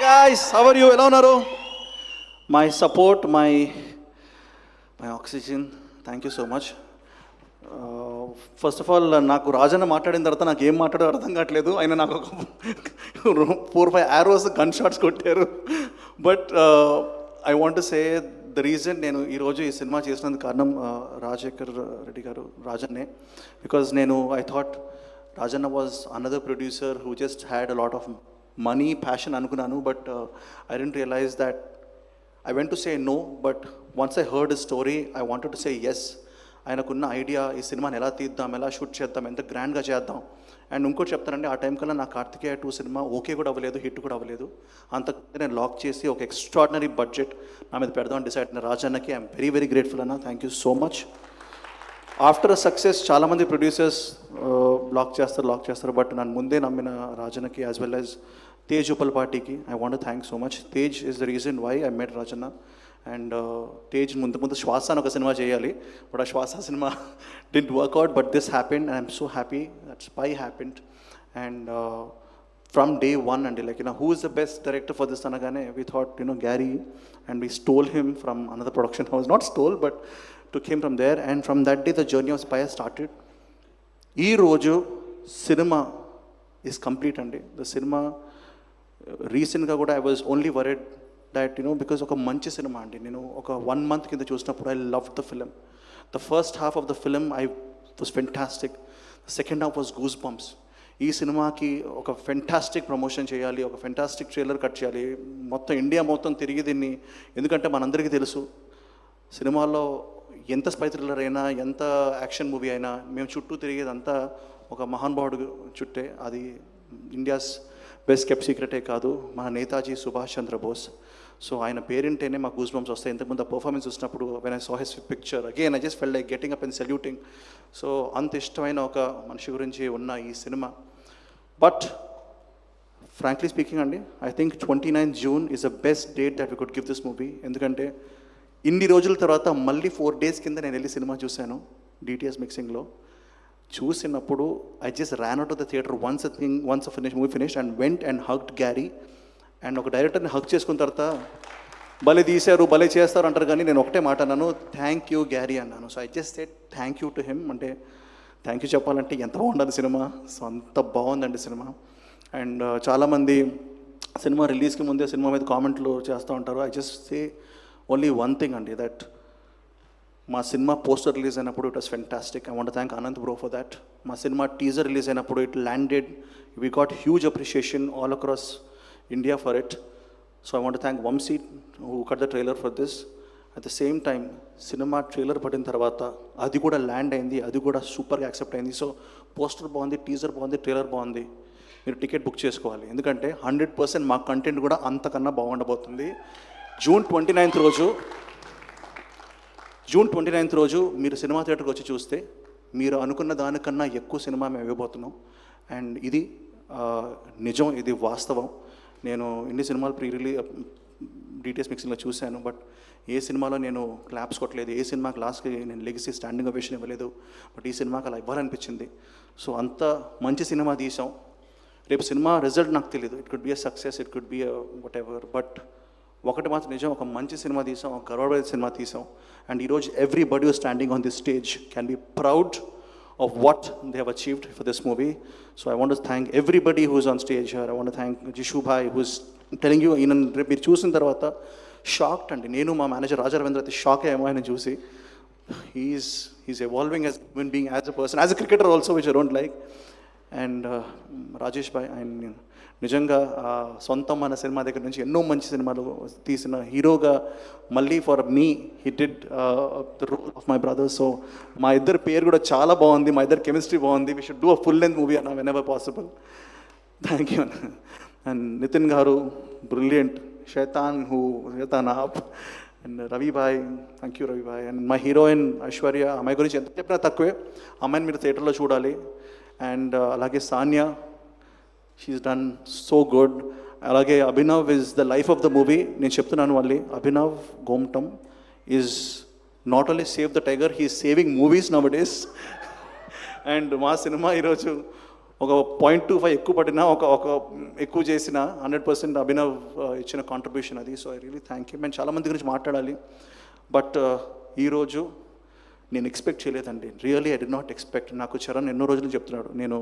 guys, how are you? ఎలా ఉన్నారు? My support, my oxygen. Thank you so much. First of all నాకు రాజన్న మాట్లాడిన తర్వాత నాకు ఏం మాట్లాడో అర్థం కావట్లేదు. ఆయన నాకు ఒక 4-5 యారోస్ గన్ షాట్స్ కొట్టారు. But I want to say the reason నేను ఈరోజు ఈ సినిమా చేసినందుకు కారణం రాజశేఖర్ రెడ్డి గారు, రాజన్నే. Because I thought Rajanna was another producer who just had a lot of money, passion అనుకున్నాను. But I didn't realise that I went to say no, but once I heard a story I wanted to say yes. ఆయనకున్న idea, ఈ సినిమాని ఎలా తీద్దాం, ఎలా shoot చేద్దాం, ఎంత గ్రాండ్గా చేద్దాం. అండ్ ఇంకోటి చెప్తానండి, ఆ టైం కల్లా నా కార్తికేయ 2 సినిమా ఓకే కూడా అవ్వలేదు, హిట్ కూడా అవ్వలేదు. అంతకు నేను లాక్ చేసి ఒక ఎక్స్ట్రాడినరీ బడ్జెట్ నా మీద పెడదామని డిసైడ్ అయిన రాజన్నకి ఐఎమ్ వెరీ వెరీ గ్రేట్ఫుల్ అన్న. Thank you so much. After success చాలామంది ప్రొడ్యూసర్స్ లాక్ చేస్తారు, బట్ నన్ను ముందే నమ్మిన రాజన్నకి యాజ్ వెల్ యాజ్ తేజ్ ఉపల్పాటికి I want to thank so much. Tej is the reason why I made Rajanna. And Tej ముందు శ్వాస అని ఒక సినిమా చేయాలి, బట్ ఆ Swaasa cinema didn't work out, but this happened and I'm so happy that Spy happened. And from day one అండి, like who is the best director for this అనగానే we thought Garry, and we stole him from another production house, not stole but took him from there, and from that day the journey of Spy started. ఈ రోజు cinema is complete అండి. The cinema రీసెంట్గా కూడా I was only worried that because ఒక మంచి cinema అండి. నేను ఒక 1 month కింద చూసినప్పుడు I love the film. The first half of the film I was fantastic, the second half was goose bumps. ఈ సినిమాకి ఒక ఫెంటాస్టిక్ ప్రమోషన్ చేయాలి, ఒక ఫెంటాస్టిక్ ట్రైలర్ కట్ చేయాలి, మొత్తం ఇండియా మొత్తం తిరిగి దీన్ని. ఎందుకంటే మనందరికీ తెలుసు సినిమాల్లో ఎంత స్పై థ్రిల్లర్ అయినా, ఎంత యాక్షన్ మూవీ అయినా మేము చుట్టూ తిరిగేదంతా ఒక మహానుభావుడు చుట్టే. అది ఇండియాస్ బెస్ట్ కెప్ సీక్రెటే కాదు, మన నేతాజీ సుభాష్ చంద్రబోస్. సో ఆయన పేరింటేనే మాకు గూస్ బంప్స్ వస్తాయి. ఇంతకుముందు ఆ పర్ఫార్మెన్స్ చూసినప్పుడు when I saw his picture again I just felt like getting up and saluting. So అంత ఇష్టమైన ఒక మనిషి గురించి ఉన్న ఈ సినిమా. బట్ ఫ్రాంక్లీ స్పీకింగ్ అండి, I think 29th June is the best date that we could give this movie. ఎందుకంటే ఇన్ని రోజుల తర్వాత మళ్ళీ 4 days కింద నేను వెళ్ళి సినిమా చూశాను డిటిఎస్ మిక్సింగ్లో. చూసినప్పుడు I just ran out of the theatre once movie finish and went and hugged Gary. అండ్ ఒక డైరెక్టర్ని హగ్ చేసుకున్న తర్వాత భలే తీశారు, భలే చేస్తారు అంటారు, కానీ నేను ఒకటే మాట అన్నాను, థ్యాంక్ యూ గ్యారీ అన్నాను. So I just said thank you to him. అంటే థ్యాంక్ యూ చెప్పాలంటే ఎంత బాగుంటుంది సినిమా. సో అంత బాగుందండి సినిమా. అండ్ చాలామంది సినిమా రిలీజ్కి ముందే సినిమా మీద కామెంట్లు చేస్తూ ఉంటారు. I just say only one thing అండి, దట్ మా సినిమా పోస్టర్ రిలీజ్ అయినప్పుడు it was fantastic. I want thank Anant bro for that. మా సినిమా టీజర్ రిలీజ్ అయినప్పుడు it landed, we got huge appreciation all across India for it. So I want thank Vamshi who cut the trailer for this. At the same time సినిమా trailer పడిన తర్వాత అది కూడా land అయింది, అది కూడా సూపర్గా యాక్సెప్ట్ అయింది. సో పోస్టర్ బాగుంది, టీజర్ బాగుంది, ట్రైలర్ బాగుంది, మీరు టికెట్ బుక్ చేసుకోవాలి. ఎందుకంటే 100% మా కంటెంట్ కూడా అంతకన్నా బాగుండబోతుంది. June 29th రోజు మీరు సినిమా థియేటర్కి వచ్చి చూస్తే మీరు అనుకున్న దానికన్నా ఎక్కువ సినిమా మేము ఇవ్వబోతున్నాం. అండ్ ఇది నిజం, ఇది వాస్తవం. నేను ఇన్ని సినిమాలు డిటిఎస్ మిక్సింగ్లో చూశాను, బట్ ఏ సినిమాలో నేను క్లాప్స్ కొట్టలేదు, ఏ సినిమా క్లాస్కి నేను లెగసీ స్టాండింగ్ ఓవేషన్ ఇవ్వలేదు. బట్ ఈ సినిమాకి అలా ఇవ్వాలనిపించింది. సో అంత మంచి సినిమా తీసాం. రేపు సినిమా రిజల్ట్ నాకు తెలియదు, it could be a success, it could be a what ever. But ఒకటి మాత్రం నిజం, ఒక మంచి సినిమా తీసాం, ఒక గర్వపడే సినిమా తీసాం. అండ్ ఈరోజు everybody who standing on this stage can be proud of what they have achieved for this movie. So I want to thank everybody who's on stage here. I want to thank Jishu bhai who's telling you. ఈయన రేపు మీరు చూసిన తర్వాత shocked అండి. నేను మా manager Raja Ravindra అయితే shock అయ్యాము ఆయన చూసి. He's evolving as human being, as a person, as a cricketer also, which I don't like. And Rajesh bhai, ఆయన నిజంగా సొంతం అనే సినిమా దగ్గర నుంచి ఎన్నో మంచి సినిమాలు తీసిన హీరోగా మళ్ళీ for me he did the role of my brother. So మా ఇద్దరు పేరు కూడా చాలా బాగుంది, మా ఇద్దరు కెమిస్ట్రీ బాగుంది. We should do a full length movie అన్న whenever possible. Thank you అన్న. అండ్ నితిన్ గారు బ్రిలియంట్, శైతాన్ ఆప్. And Ravi bhai, thank you Ravi bhai. And మా హీరోయిన్ ఐశ్వర్య, అమ్మాయి గురించి ఎంత చెప్పినా తక్కువే, అమ్మాయిని మీరు థియేటర్లో చూడాలి. అండ్ అలాగే Sania, she's done so good. అలాగే Abhinav is the life of the movie. నేను చెప్తున్నాను మళ్ళీ, Abhinav Gomatam is not only save the tiger, he is saving movies nowadays. And మా సినిమా ఈరోజు ఒక 0.25 ఎక్కువ పడినా ఒక ఎక్కువ చేసిన 100% అభినవ్ ఇచ్చిన కాంట్రిబ్యూషన్ అది. So I really thank you. మేము చాలామంది గురించి మాట్లాడాలి, బట్ ఈరోజు నేను ఎక్స్పెక్ట్ చేయలేదండి. Really I did not expect. నాకు చరణ్ ఎన్నో రోజులు చెప్తున్నాడు, నేను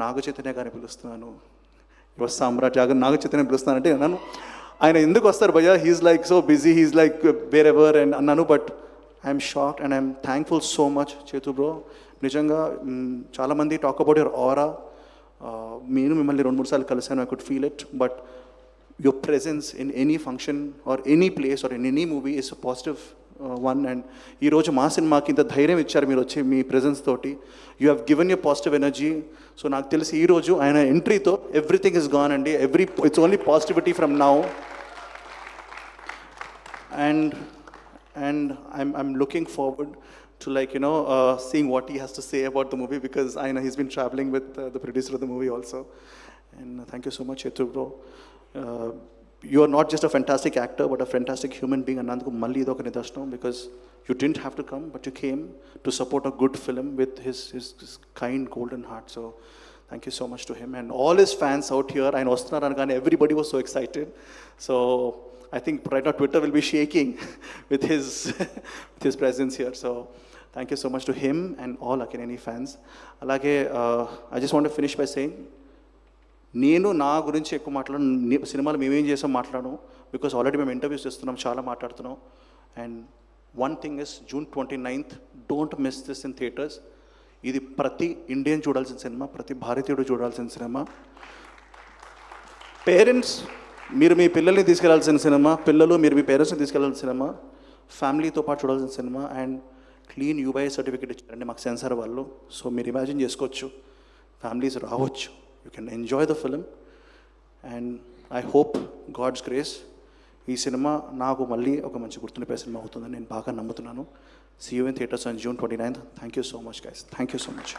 నాగ చైతన్య గారిని పిలుస్తున్నాను, యువ సామ్రాట్ జాగర్ నాగ చైతన్య పిలుస్తున్నానంటే అన్నాను, ఆయన ఎందుకు వస్తారు భయ్యా, he's like so busy, he's like wherever and అన్నాను. But I'm shocked and I'm thankful so much Chetu bro. నిజంగా చాలామంది టాక్ అబౌట్ యువర్ ఆరా. నేను మిమ్మల్ని 2-3 సార్లు కలిసాను, I could feel it. But your presence in any function or any place or in any movie is a positive one. And ఈరోజు మా సినిమాకి ఇంత ధైర్యం ఇచ్చారు మీరు వచ్చి మీ ప్రెజెన్స్ తోటి. You have given you positive energy. So నాకు తెలిసి ఈరోజు ఆయన ఎంట్రీతో ఎవ్రీథింగ్ ఇస్ గాన్ అండి. It's only positivity from now. And I'm looking forward to, like, you know, seeing what he has to say about the movie, because I know he's been traveling with the producer of the movie also. And thank you so much, Chetu bro. You are not just a fantastic actor, but a fantastic human being. Ananduku malli idoka nidarshanam, because you didn't have to come, but you came to support a good film with his kind golden heart. So thank you so much to him and all his fans out here. I know everybody was so excited. So I think right now Twitter will be shaking with his with his presence here. So thank you so much to him and all Akineni fans. Alage I just want to finish by saying, నేను నా గురించి ఎక్కువ మాట్లాడను, సినిమాలో మేమేం చేసాం మాట్లాడను, because already మేము ఇంటర్వ్యూస్ చేస్తున్నాం, చాలా మాట్లాడుతున్నాం. And one thing is, June 29th, don't miss this in theatres. ఇది ప్రతి ఇండియన్ చూడాల్సిన సినిమా, ప్రతి భారతీయుడు చూడాల్సిన సినిమా. పేరెంట్స్, మీరు మీ పిల్లల్ని తీసుకెళ్లాల్సిన సినిమా, పిల్లలు మీరు మీ పేరెంట్స్ని తీసుకెళ్లాల్సిన సినిమా, ఫ్యామిలీతో పాటు చూడాల్సిన సినిమా. అండ్ క్లీన్ యూబై సర్టిఫికేట్ ఇచ్చారండి మాకు సెన్సార్ వాళ్ళు. సో మీరు ఇమాజిన్ చేసుకోవచ్చు, ఫ్యామిలీస్ రావచ్చు, you can enjoy the film. And I hope God's grace ఈ సినిమా నాకు మళ్ళీ ఒక మంచి గుర్తుండిపోయే సినిమా అవుతుందని నేను బాగా నమ్ముతున్నాను. See you in theatres on June 29th. Thank you so much guys. Thank you so much.